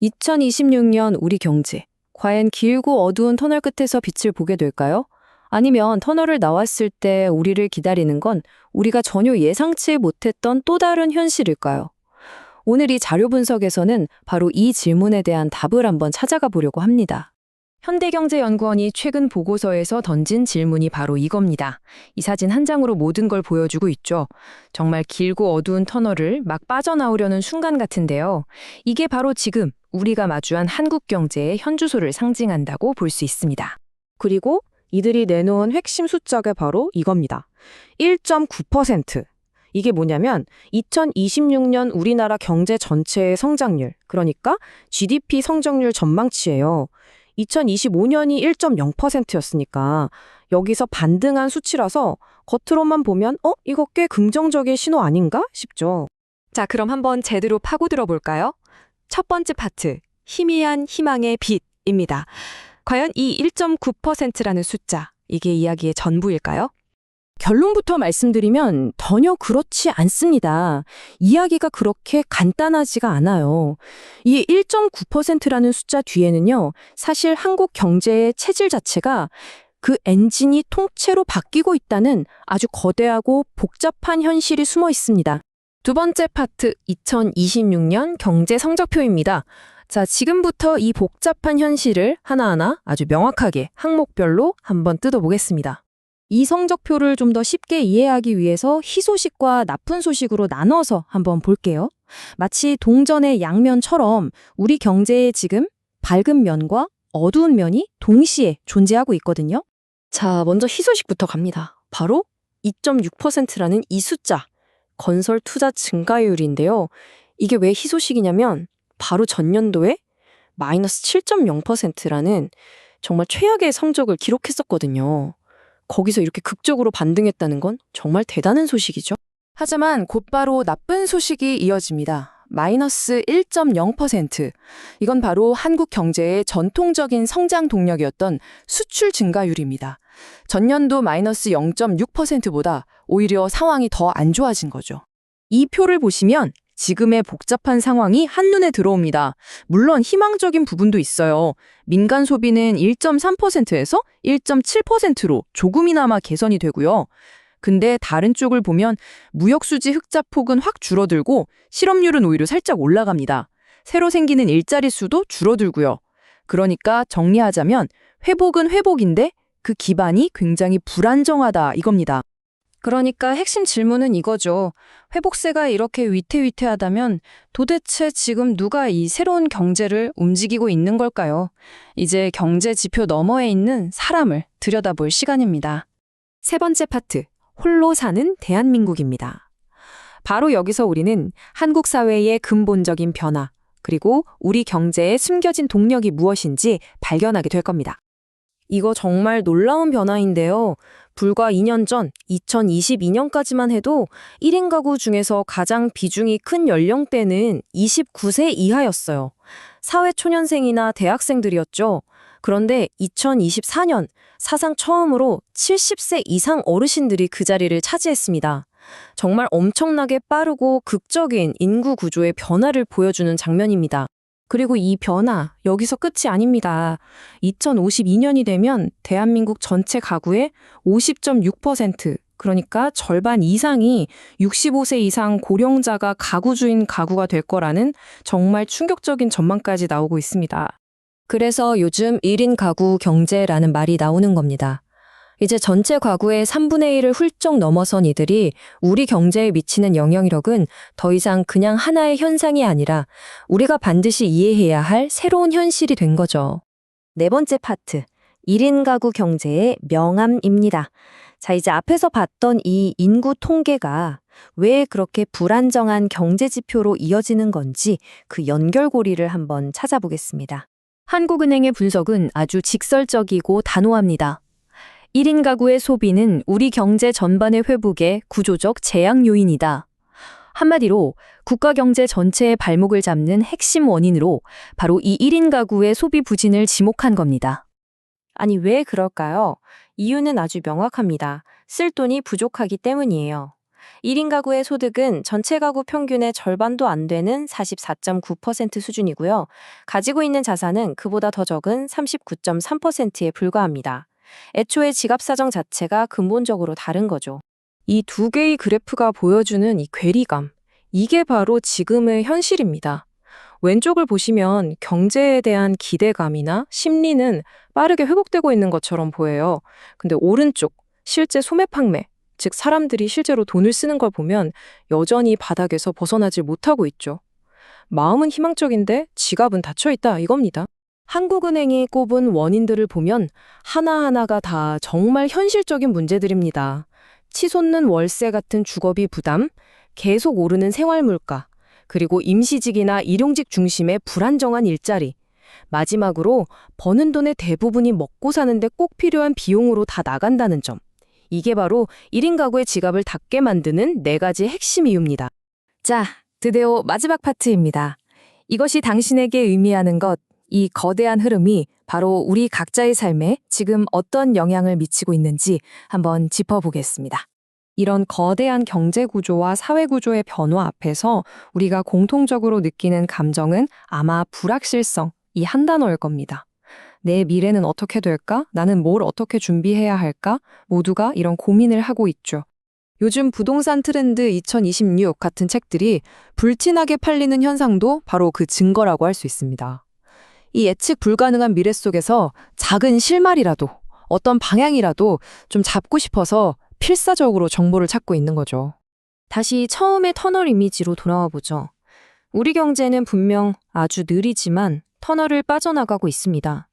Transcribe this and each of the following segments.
2026년 우리 경제. 과연 길고 어두운 터널 끝에서 빛을 보게 될까요? 아니면 터널을 나왔을 때 우리를 기다리는 건 우리가 전혀 예상치 못했던 또 다른 현실일까요? 오늘 이 자료 분석에서는 바로 이 질문에 대한 답을 한번 찾아가 보려고 합니다. 현대경제연구원이 최근 보고서에서 던진 질문이 바로 이겁니다. 이 사진 한 장으로 모든 걸 보여주고 있죠. 정말 길고 어두운 터널을 막 빠져나오려는 순간 같은데요. 이게 바로 지금 우리가 마주한 한국 경제의 현주소를 상징한다고 볼 수 있습니다. 그리고 이들이 내놓은 핵심 숫자가 바로 이겁니다. 1.9%. 이게 뭐냐면 2026년 우리나라 경제 전체의 성장률, 그러니까 GDP 성장률 전망치예요. 2025년이 1.0%였으니까 여기서 반등한 수치라서 겉으로만 보면 이거 꽤 긍정적인 신호 아닌가 싶죠. 자, 그럼 한번 제대로 파고들어 볼까요? 첫 번째 파트, 희미한 희망의 빛입니다. 과연 이 1.9%라는 숫자, 이게 이야기의 전부일까요? 결론부터 말씀드리면 전혀 그렇지 않습니다. 이야기가 그렇게 간단하지가 않아요. 이 1.9%라는 숫자 뒤에는요, 사실 한국 경제의 체질 자체가 그 엔진이 통째로 바뀌고 있다는 아주 거대하고 복잡한 현실이 숨어 있습니다. 두 번째 파트, 2026년 경제 성적표입니다. 자, 지금부터 이 복잡한 현실을 하나하나 아주 명확하게 항목별로 한번 뜯어보겠습니다. 이 성적표를 좀 더 쉽게 이해하기 위해서 희소식과 나쁜 소식으로 나눠서 한번 볼게요. 마치 동전의 양면처럼 우리 경제에 지금 밝은 면과 어두운 면이 동시에 존재하고 있거든요. 자, 먼저 희소식부터 갑니다. 바로 2.6%라는 이 숫자, 건설 투자 증가율인데요. 이게 왜 희소식이냐면 바로 전년도에 마이너스 7.0%라는 정말 최악의 성적을 기록했었거든요. 거기서 이렇게 극적으로 반등했다는 건 정말 대단한 소식이죠. 하지만 곧바로 나쁜 소식이 이어집니다. 마이너스 1.0%. 이건 바로 한국 경제의 전통적인 성장 동력이었던 수출 증가율입니다. 전년도 마이너스 0.6%보다 오히려 상황이 더 안 좋아진 거죠. 이 표를 보시면 지금의 복잡한 상황이 한눈에 들어옵니다. 물론 희망적인 부분도 있어요. 민간 소비는 1.3%에서 1.7%로 조금이나마 개선이 되고요. 근데 다른 쪽을 보면 무역수지 흑자 폭은 확 줄어들고 실업률은 오히려 살짝 올라갑니다. 새로 생기는 일자리 수도 줄어들고요. 그러니까 정리하자면 회복은 회복인데 그 기반이 굉장히 불안정하다 이겁니다. 그러니까 핵심 질문은 이거죠. 회복세가 이렇게 위태위태하다면 도대체 지금 누가 이 새로운 경제를 움직이고 있는 걸까요? 이제 경제 지표 너머에 있는 사람을 들여다볼 시간입니다. 세 번째 파트, 홀로 사는 대한민국입니다. 바로 여기서 우리는 한국 사회의 근본적인 변화, 그리고 우리 경제에 숨겨진 동력이 무엇인지 발견하게 될 겁니다. 이거 정말 놀라운 변화인데요. 불과 2년 전 2022년까지만 해도 1인 가구 중에서 가장 비중이 큰 연령대는 29세 이하였어요. 사회초년생이나 대학생들이었죠. 그런데 2024년 사상 처음으로 70세 이상 어르신들이 그 자리를 차지했습니다. 정말 엄청나게 빠르고 극적인 인구 구조의 변화를 보여주는 장면입니다. 그리고 이 변화, 여기서 끝이 아닙니다. 2052년이 되면 대한민국 전체 가구의 50.6%, 그러니까 절반 이상이 65세 이상 고령자가 가구주인 가구가 될 거라는 정말 충격적인 전망까지 나오고 있습니다. 그래서 요즘 1인 가구 경제라는 말이 나오는 겁니다. 이제 전체 가구의 3분의 1을 훌쩍 넘어선 이들이 우리 경제에 미치는 영향력은 더 이상 그냥 하나의 현상이 아니라 우리가 반드시 이해해야 할 새로운 현실이 된 거죠. 네 번째 파트, 1인 가구 경제의 명암입니다. 자, 이제 앞에서 봤던 이 인구 통계가 왜 그렇게 불안정한 경제 지표로 이어지는 건지 그 연결고리를 한번 찾아보겠습니다. 한국은행의 분석은 아주 직설적이고 단호합니다. 1인 가구의 소비는 우리 경제 전반의 회복의 구조적 재앙 요인이다. 한마디로 국가 경제 전체의 발목을 잡는 핵심 원인으로 바로 이 1인 가구의 소비 부진을 지목한 겁니다. 아니, 왜 그럴까요? 이유는 아주 명확합니다. 쓸 돈이 부족하기 때문이에요. 1인 가구의 소득은 전체 가구 평균의 절반도 안 되는 44.9% 수준이고요. 가지고 있는 자산은 그보다 더 적은 39.3%에 불과합니다. 애초에 지갑 사정 자체가 근본적으로 다른 거죠. 이 두 개의 그래프가 보여주는 이 괴리감, 이게 바로 지금의 현실입니다. 왼쪽을 보시면 경제에 대한 기대감이나 심리는 빠르게 회복되고 있는 것처럼 보여요. 근데 오른쪽, 실제 소매 판매, 즉 사람들이 실제로 돈을 쓰는 걸 보면 여전히 바닥에서 벗어나질 못하고 있죠. 마음은 희망적인데 지갑은 닫혀 있다 이겁니다. 한국은행이 꼽은 원인들을 보면 하나하나가 다 정말 현실적인 문제들입니다. 치솟는 월세 같은 주거비 부담, 계속 오르는 생활물가, 그리고 임시직이나 일용직 중심의 불안정한 일자리, 마지막으로 버는 돈의 대부분이 먹고 사는데 꼭 필요한 비용으로 다 나간다는 점. 이게 바로 1인 가구의 지갑을 닫게 만드는 4가지 핵심 이유입니다. 자, 드디어 마지막 파트입니다. 이것이 당신에게 의미하는 것, 이 거대한 흐름이 바로 우리 각자의 삶에 지금 어떤 영향을 미치고 있는지 한번 짚어보겠습니다. 이런 거대한 경제 구조와 사회 구조의 변화 앞에서 우리가 공통적으로 느끼는 감정은 아마 불확실성, 이 한 단어일 겁니다. 내 미래는 어떻게 될까? 나는 뭘 어떻게 준비해야 할까? 모두가 이런 고민을 하고 있죠. 요즘 부동산 트렌드 2026 같은 책들이 불티나게 팔리는 현상도 바로 그 증거라고 할 수 있습니다. 이 예측 불가능한 미래 속에서 작은 실마리라도, 어떤 방향이라도 좀 잡고 싶어서 필사적으로 정보를 찾고 있는 거죠. 다시 처음의 터널 이미지로 돌아와 보죠. 우리 경제는 분명 아주 느리지만 터널을 빠져나가고 있습니다.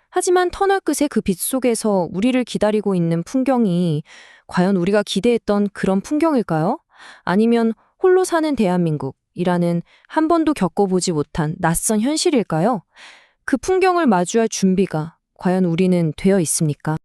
하지만 터널 끝의 그 빛 속에서 우리를 기다리고 있는 풍경이 과연 우리가 기대했던 그런 풍경일까요? 아니면 홀로 사는 대한민국이라는 한 번도 겪어보지 못한 낯선 현실일까요? 그 풍경을 마주할 준비가 과연 우리는 되어 있습니까?